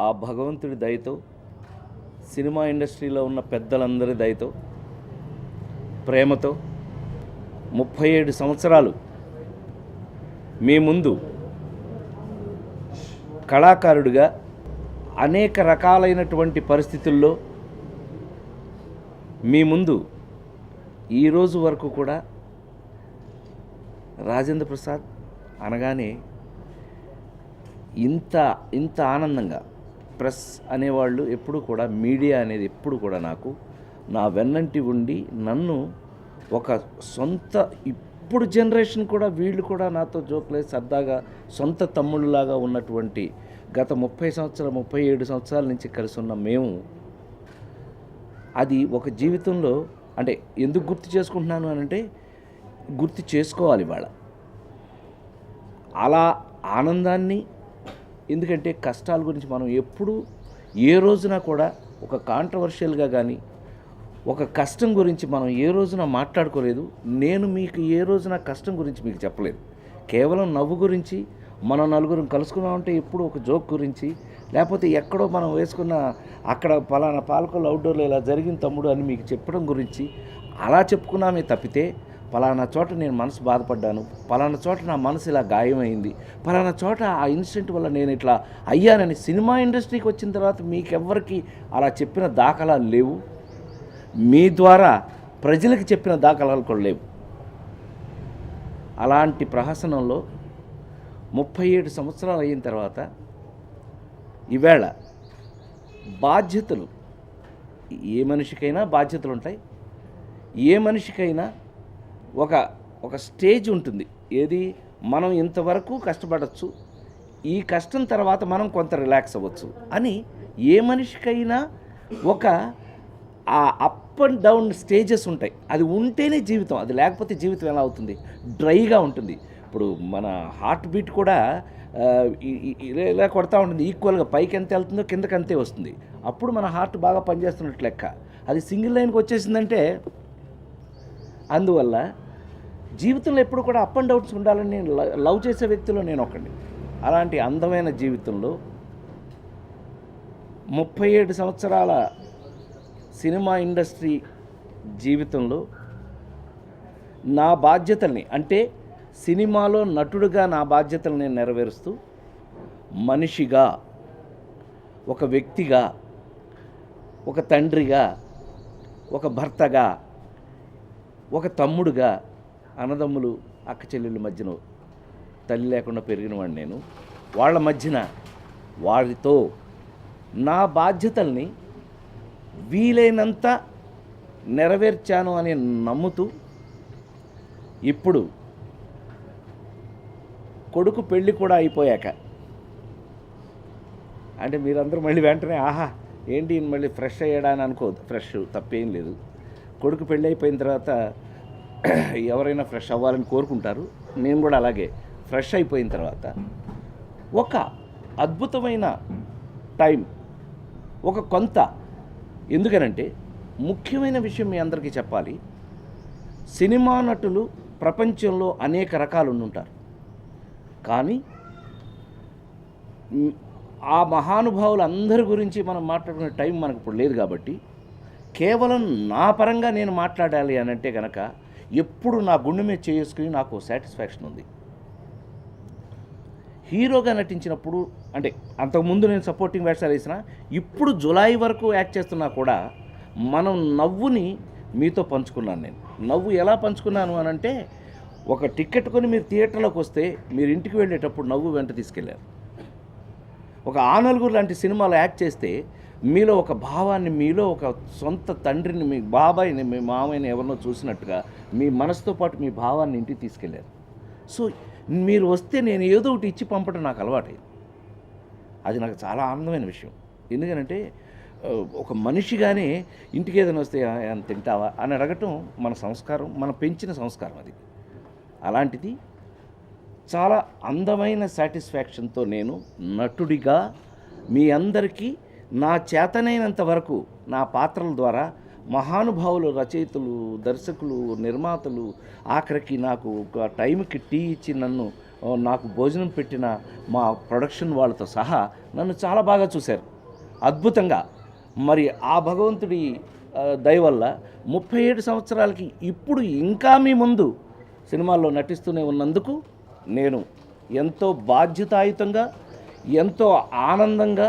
ఆ భగవంతుడి దయతో, సినిమా ఇండస్ట్రీలో ఉన్న పెద్దలందరి దయతో, ప్రేమతో 37 సంవత్సరాలు మీ ముందు కళాకారుడిగా అనేక రకాలైనటువంటి పరిస్థితుల్లో మీ ముందు ఈరోజు వరకు కూడా రాజేంద్ర ప్రసాద్ అనగానే ఇంత ఆనందంగా ప్రెస్ అనేవాళ్ళు ఎప్పుడు కూడా, మీడియా అనేది ఎప్పుడు కూడా నాకు నా వెన్నంటి ఉండి నన్ను ఒక సొంత, ఇప్పుడు జనరేషన్ కూడా వీళ్ళు కూడా నాతో జోక్లే సరదాగా సొంత తమ్ముళ్ళలాగా ఉన్నటువంటి గత 37 సంవత్సరాల నుంచి కలిసి ఉన్న మేము, అది ఒక జీవితంలో అంటే ఎందుకు గుర్తు చేసుకుంటున్నాను అని అంటే గుర్తు చేసుకోవాలి ఇవాళ అలా ఆనందాన్ని. ఎందుకంటే కష్టాల గురించి మనం ఎప్పుడూ ఏ రోజున కూడా ఒక కాంట్రవర్షియల్గా కానీ ఒక కష్టం గురించి మనం ఏ రోజున మాట్లాడుకోలేదు. నేను మీకు ఏ రోజున కష్టం గురించి మీకు చెప్పలేదు. కేవలం నవ్వు గురించి, మనం నలుగురం కలుసుకున్నామంటే ఎప్పుడు ఒక జోక్ గురించి, లేకపోతే ఎక్కడో మనం వేసుకున్న అక్కడ పలానా పాలకొల్లు అవుట్డోర్లో ఇలా జరిగిన తమ్ముడు అని మీకు చెప్పడం గురించి అలా చెప్పుకున్నామే తప్పితే, పలానా చోట నేను మనసు బాధపడ్డాను, పలానా చోట నా మనసు ఇలా గాయమైంది, పలానా చోట ఆ ఇన్సిడెంట్ వల్ల నేను ఇట్లా అయ్యానని సినిమా ఇండస్ట్రీకి వచ్చిన తర్వాత మీకెవ్వరికి అలా చెప్పిన దాఖలాలు లేవు. మీ ద్వారా ప్రజలకు చెప్పిన దాఖలాలు కూడా లేవు. అలాంటి ప్రహసనంలో 37 సంవత్సరాలు అయిన తర్వాత ఈవేళ బాధ్యతలు, ఏ మనిషికైనా బాధ్యతలు ఉంటాయి. ఏ మనిషికైనా ఒక స్టేజ్ ఉంటుంది. ఏది, మనం ఇంతవరకు కష్టపడవచ్చు, ఈ కష్టం తర్వాత మనం కొంత రిలాక్స్ అవ్వచ్చు అని ఏ మనిషికైనా ఒక ఆ అప్ అండ్ డౌన్ స్టేజెస్ ఉంటాయి. అది ఉంటేనే జీవితం, అది లేకపోతే జీవితం ఎలా అవుతుంది? డ్రైగా ఉంటుంది. ఇప్పుడు మన హార్ట్ బీట్ కూడా ఇలా కొడతా ఉంటుంది, ఈక్వల్గా పైకి ఎంత వెళ్తుందో కిందకి అంతే వస్తుంది. అప్పుడు మన హార్ట్ బాగా పనిచేస్తున్నట్టు లెక్క. అది సింగిల్ లైన్కి వచ్చేసిందంటే, అందువల్ల జీవితంలో ఎప్పుడు కూడా అప్ అండ్ డౌన్స్ ఉండాలని నేను లవ్ చేసే వ్యక్తిలో నేను ఒకడిని. అలాంటి అందమైన జీవితంలో 37 సంవత్సరాల సినిమా ఇండస్ట్రీ జీవితంలో నా బాధ్యతల్ని, అంటే సినిమాలో నటుడుగా నా బాధ్యతలు నేను నెరవేరుస్తూ, మనిషిగా, ఒక వ్యక్తిగా, ఒక తండ్రిగా, ఒక భర్తగా, ఒక తమ్ముడుగా, అన్నదమ్ములు అక్క చెల్లెళ్ళ మధ్యన తల్లి లేకుండా పెరిగినవాడిని నేను. వాళ్ళ మధ్యన వారితో నా బాధ్యతల్ని వీలైనంత నెరవేర్చాను అని నమ్ముతూ, ఇప్పుడు కొడుకు పెళ్ళి కూడా అయిపోయాక, అంటే మీరందరూ మళ్ళీ వెంటనే ఆహా ఏంటి మళ్ళీ ఫ్రెష్ అయ్యాడా అని అనుకోదు. ఫ్రెష్ తప్పేం లేదు. కొడుకు పెళ్ళి అయిపోయిన తర్వాత ఎవరైనా ఫ్రెష్ అవ్వాలని కోరుకుంటారు. నేను కూడా అలాగే ఫ్రెష్ అయిపోయిన తర్వాత ఒక అద్భుతమైన టైం, ఒక కొంత, ఎందుకనంటే ముఖ్యమైన విషయం మీ అందరికీ చెప్పాలి. సినిమా నటులు ప్రపంచంలో అనేక రకాలు ఉంటారు. కానీ ఆ మహానుభావులు అందరి గురించి మనం మాట్లాడుకునే టైం మనకు ఇప్పుడు లేదు. కాబట్టి కేవలం నా పరంగా నేను మాట్లాడాలి అని అంటే కనుక ఎప్పుడు నా గుండె మీద చేసుకుని నాకు సాటిస్ఫాక్షన్ ఉంది. హీరోగా నటించినప్పుడు, అంటే అంతకుముందు నేను సపోర్టింగ్ వేషాలు వేసిన, ఇప్పుడు జులై వరకు యాక్ట్ చేస్తున్నా కూడా మనం నవ్వుని మీతో పంచుకున్నాను. నేను నవ్వు ఎలా పంచుకున్నాను అని అంటే, ఒక టికెట్ కొని మీరు థియేటర్లోకి వస్తే మీరు ఇంటికి వెళ్ళేటప్పుడు నవ్వు వెంట తీసుకెళ్ళారు. ఒక ఆ నలుగురు లాంటి సినిమాలో యాక్ట్ చేస్తే మీలో ఒక భావాన్ని, మీలో ఒక సొంత తండ్రిని, మీ బాబాయిని, మీ మామయ్యని ఎవరినో చూసినట్టుగా మీ మనసుతో పాటు మీ భావాన్ని ఇంటికి తీసుకెళ్ళారు. సో మీరు వస్తే నేను ఏదో ఒకటి ఇచ్చి పంపడం నాకు అలవాటైంది. అది నాకు చాలా ఆనందమైన విషయం. ఎందుకనంటే ఒక మనిషిగానే ఇంటికి ఏదైనా వస్తే తింటావా అని అడగటం మన సంస్కారం, మన పెంచిన సంస్కారం అది. అలాంటిది చాలా అందమైన సాటిస్ఫాక్షన్తో నేను నటుడిగా మీ అందరికీ నా చేతనైనంత వరకు నా పాత్రల ద్వారా మహానుభావులు, రచయితలు, దర్శకులు, నిర్మాతలు, ఆఖరికి నాకు ఒక టైంకి టీ ఇచ్చి నన్ను నాకు భోజనం పెట్టిన మా ప్రొడక్షన్ వాళ్ళతో సహా నన్ను చాలా బాగా చూశారు, అద్భుతంగా. మరి ఆ భగవంతుడి దయ వల్ల 37 సంవత్సరాలకి ఇప్పుడు ఇంకా మీ ముందు సినిమాల్లో నటిస్తూనే ఉన్నందుకు నేను ఎంతో బాధ్యతాయుతంగా, ఎంతో ఆనందంగా,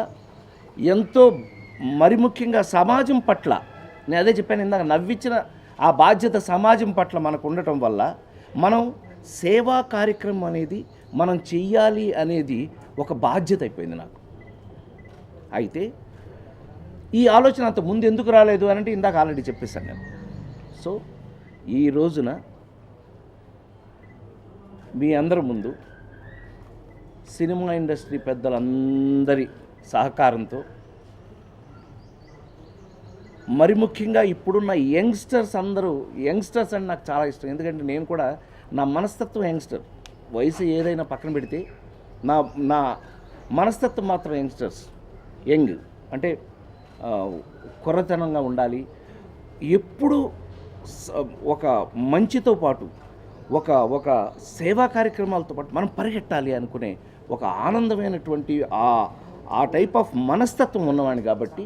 ఎంతో మరి ముఖ్యంగా సమాజం పట్ల, నేను అదే చెప్పాను ఇందాక, నవ్వించిన ఆ బాధ్యత సమాజం పట్ల మనకు ఉండటం వల్ల మనం సేవా కార్యక్రమం అనేది మనం చెయ్యాలి అనేది ఒక బాధ్యత అయిపోయింది నాకు. అయితే ఈ ఆలోచన అంత ముందు ఎందుకు రాలేదు అని అంటే ఇందాక ఆల్రెడీ చెప్పేశాను నేను. సో ఈ రోజున మీ అందరి ముందు సినిమా ఇండస్ట్రీ పెద్దలందరి సహకారంతో, మరి ముఖ్యంగా ఇప్పుడున్న యంగ్స్టర్స్ అందరూ, యంగ్స్టర్స్ అంటే నాకు చాలా ఇష్టం, ఎందుకంటే నేను కూడా నా మనస్తత్వం యంగ్స్టర్. వయసు ఏదైనా పక్కన పెడితే నా నా మనస్తత్వం మాత్రం యంగ్స్టర్స్. యంగ్ అంటే కుర్రతనంగా ఉండాలి, ఎప్పుడు ఒక మంచితో పాటు ఒక సేవా కార్యక్రమాలతో పాటు మనం పరిగెట్టాలి అనుకునే ఒక ఆనందమైనటువంటి ఆ టైప్ ఆఫ్ మనస్తత్వం ఉన్నవాడిని కాబట్టి